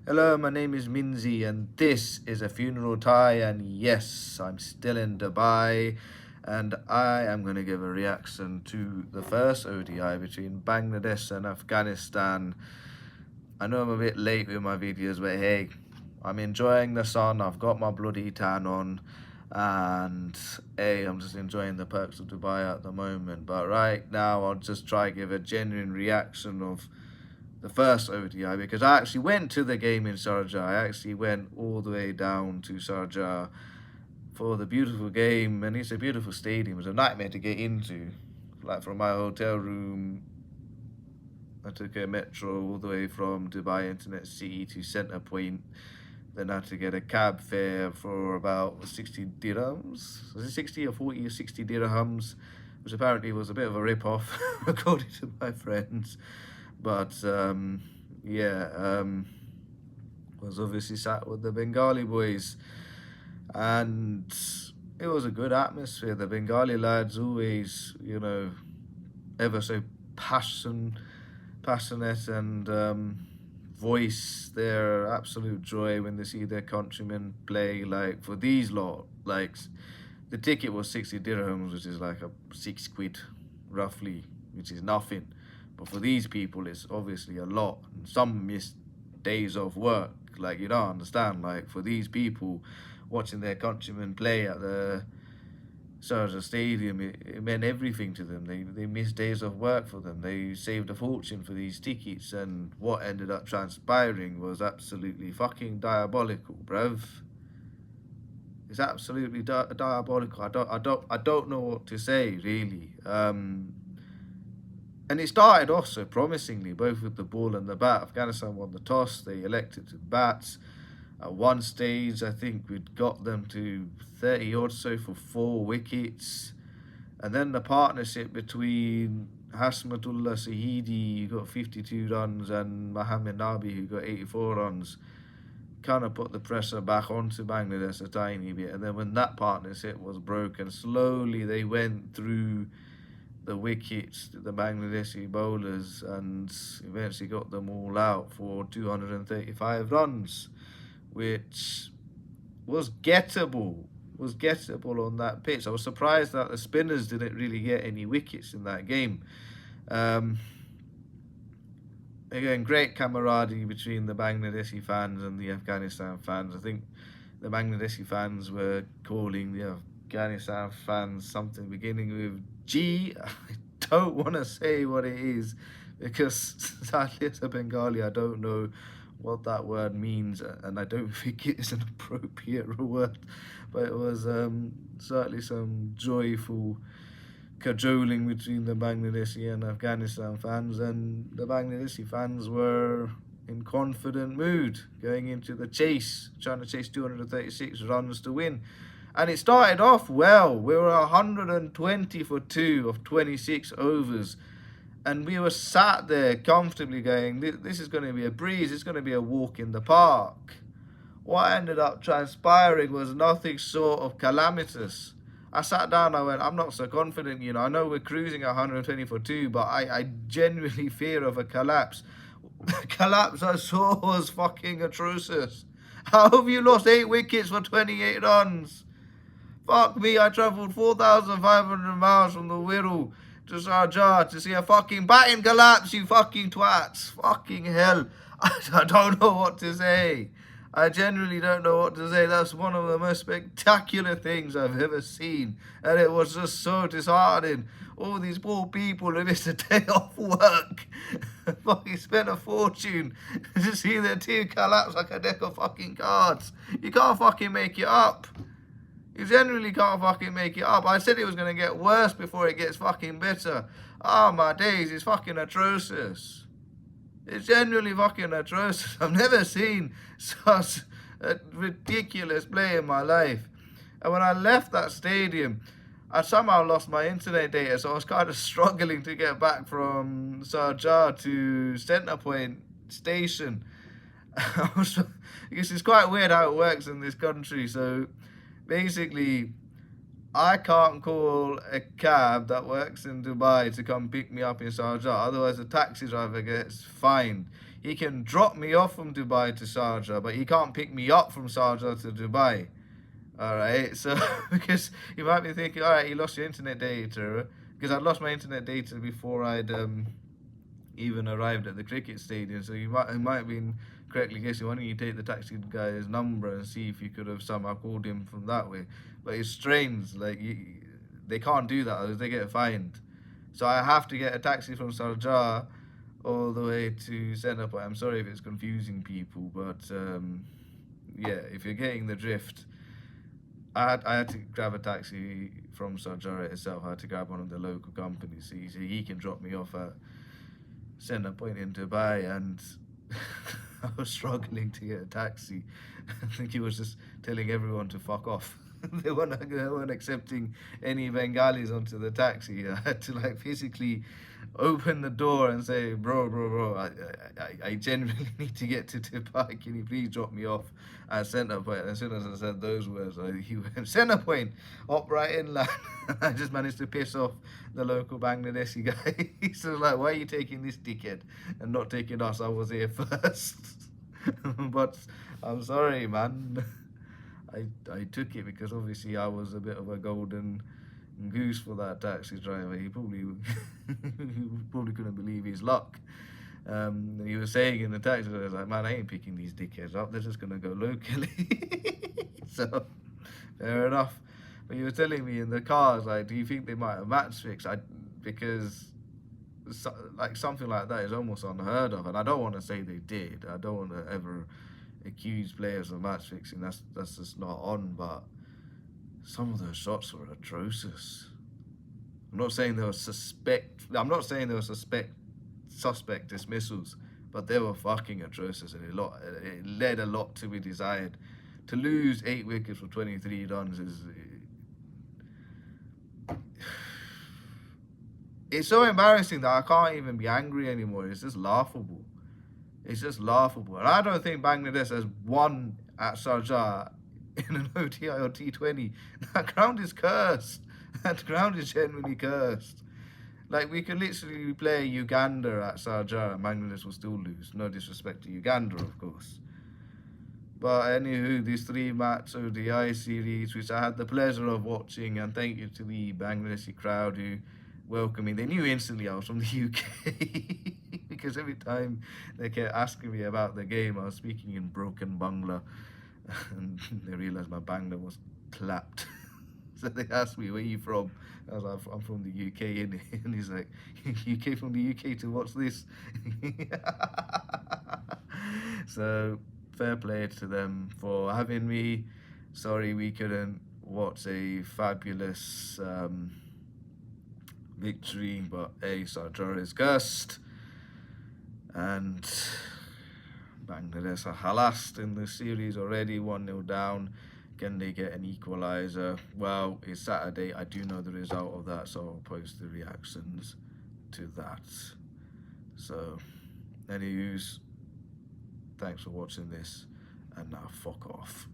Hello, my name is Minzy, and this is a funeral tie. And yes, I'm still in Dubai, and I am going to give a reaction to the first ODI between Bangladesh and Afghanistan. I know I'm a bit late with my videos, but hey, I'm enjoying the sun. I've got my bloody tan on, and hey, I'm just enjoying the perks of Dubai at the moment. But right now, I'll just try to give a genuine reaction of the first ODI, because I actually went to the game in Sharjah. I actually went all the way down to Sharjah for the beautiful game, and it's a beautiful stadium. It's a nightmare to get into. Like, from my hotel room, I took a metro all the way from Dubai Internet City to Centre Point. Then I had to get a cab fare for about 60 dirhams. Was it 60 or 40 or 60 dirhams? Which apparently was a bit of a rip-off, according to my friends. But was obviously sat with the Bengali boys, and it was a good atmosphere. The Bengali lads always, ever so passionate, and voice their absolute joy when they see their countrymen play. Like, for these lot, like, the ticket was 60 dirhams, which is like a £6 roughly, which is nothing. But for these people, it's obviously a lot. And some miss days of work. Like, you don't understand. Like, for these people, watching their countrymen play at the Sharjah Stadium, it meant everything to them. They missed days of work for them. They saved a fortune for these tickets. And what ended up transpiring was absolutely fucking diabolical, bruv. It's absolutely diabolical. I don't know what to say, really. And it started off so promisingly, both with the ball and the bat. Afghanistan won the toss. They elected to bat. At one stage, I think we'd got them to 30 or so for 4 wickets. And then the partnership between Hasmatullah Sahidi, who got 52 runs, and Mohammed Nabi, who got 84 runs, kind of put the pressure back onto Bangladesh a tiny bit. And then when that partnership was broken, slowly they went through the wickets, the Bangladeshi bowlers, and eventually got them all out for 235 runs, which was gettable on that pitch. I was surprised that the spinners didn't really get any wickets in that game. Again, great camaraderie between the Bangladeshi fans and the Afghanistan fans. I think the Bangladeshi fans were calling the Afghanistan fans something beginning with G. I don't want to say what it is, because sadly as a Bengali, I don't know what that word means, and I don't think it is an appropriate word. But it was certainly some joyful cajoling between the Bangladeshi and Afghanistan fans, and the Bangladeshi fans were in confident mood going into the chase, trying to chase 236 runs to win. And it started off well. We were 120 for 2 of 26 overs. And we were sat there comfortably going, this is going to be a breeze. It's going to be a walk in the park. What ended up transpiring was nothing short of calamitous. I sat down, I went, I'm not so confident, I know we're cruising at 120 for 2, but I genuinely fear of a collapse. The collapse I saw was fucking atrocious. How have you lost 8 wickets for 28 runs? Fuck me, I travelled 4,500 miles from the Wirral to Sharjah to see a fucking batting collapse, you fucking twats. Fucking hell. I don't know what to say. I genuinely don't know what to say. That's one of the most spectacular things I've ever seen. And it was just so disheartening. All these poor people who missed a day off work fucking spent a fortune to see their team collapse like a deck of fucking cards. You can't fucking make it up. You generally can't fucking make it up. I said it was going to get worse before it gets fucking better. Oh my days, it's fucking atrocious. It's genuinely fucking atrocious. I've never seen such a ridiculous play in my life. And when I left that stadium, I somehow lost my internet data, so I was kind of struggling to get back from Sharjah to Centre Point station. Because it's quite weird how it works in this country. So basically, I can't call a cab that works in Dubai to come pick me up in Sharjah. Otherwise, the taxi driver gets fined. He can drop me off from Dubai to Sharjah, but he can't pick me up from Sharjah to Dubai. All right, so because you might be thinking, all right, you lost your internet data, because I'd lost my internet data before I'd even arrived at the cricket stadium. So it might have been correctly guessing. Why don't you take the taxi guy's number and see if you could have somehow called him from that way? But it's strange. Like they can't do that, or they get fined. So I have to get a taxi from Sharjah all the way to Singapore. I'm sorry if it's confusing people, but yeah, if you're getting the drift. I had to grab a taxi from Sharjah itself. I had to grab one of the local companies. So he can drop me off at Center Point in Dubai, and I was struggling to get a taxi. I think he was just telling everyone to fuck off. They weren't accepting any Bengalis onto the taxi. I had to like physically open the door and say, bro, I genuinely need to get to Dubai. Can you please drop me off at Center Point? And as soon as I said those words, he went, Center Point, hop right in, lad. I just managed to piss off the local Bangladeshi guy. He's like, why are you taking this dickhead and not taking us? I was here first. But I'm sorry, man. I took it because obviously I was a bit of a golden goose for that taxi driver. He probably couldn't believe his luck. He was saying in the taxi, I was like, man, I ain't picking these dickheads up. They're just gonna go locally. So fair enough. But he was telling me in the cars, like, do you think they might have match fixed? Because like something like that is almost unheard of, and I don't want to say they did. I don't want to ever accuse players of match fixing. That's just not on. But some of those shots were atrocious. I'm not saying there was suspect dismissals, but they were fucking atrocious, and it led a lot to be desired. To lose 8 wickets for 23 runs is. It's so embarrassing that I can't even be angry anymore. It's just laughable. It's just laughable. And I don't think Bangladesh has won at Sharjah in an ODI or T20. That ground is cursed. That ground is genuinely cursed. Like, we could literally play Uganda at Sharjah and Bangladesh will still lose. No disrespect to Uganda, of course. But anywho, this 3-match ODI series, which I had the pleasure of watching, and thank you to the Bangladeshi crowd who welcomed me. They knew instantly I was from the UK because every time they kept asking me about the game, I was speaking in broken Bangla, and they realised my Bangla was clapped. So they asked me, where are you from? I was like, I'm from the UK, innit? And he's like, you came from the UK to watch this? So fair play to them for having me. Sorry we couldn't watch a fabulous victory, but Sharjah is cursed, and Bangladesh are last in the series already, 1-0 down. Can they get an equaliser? Well, it's Saturday. I do know the result of that, so I'll post the reactions to that. So, anyways, thanks for watching this, and now fuck off.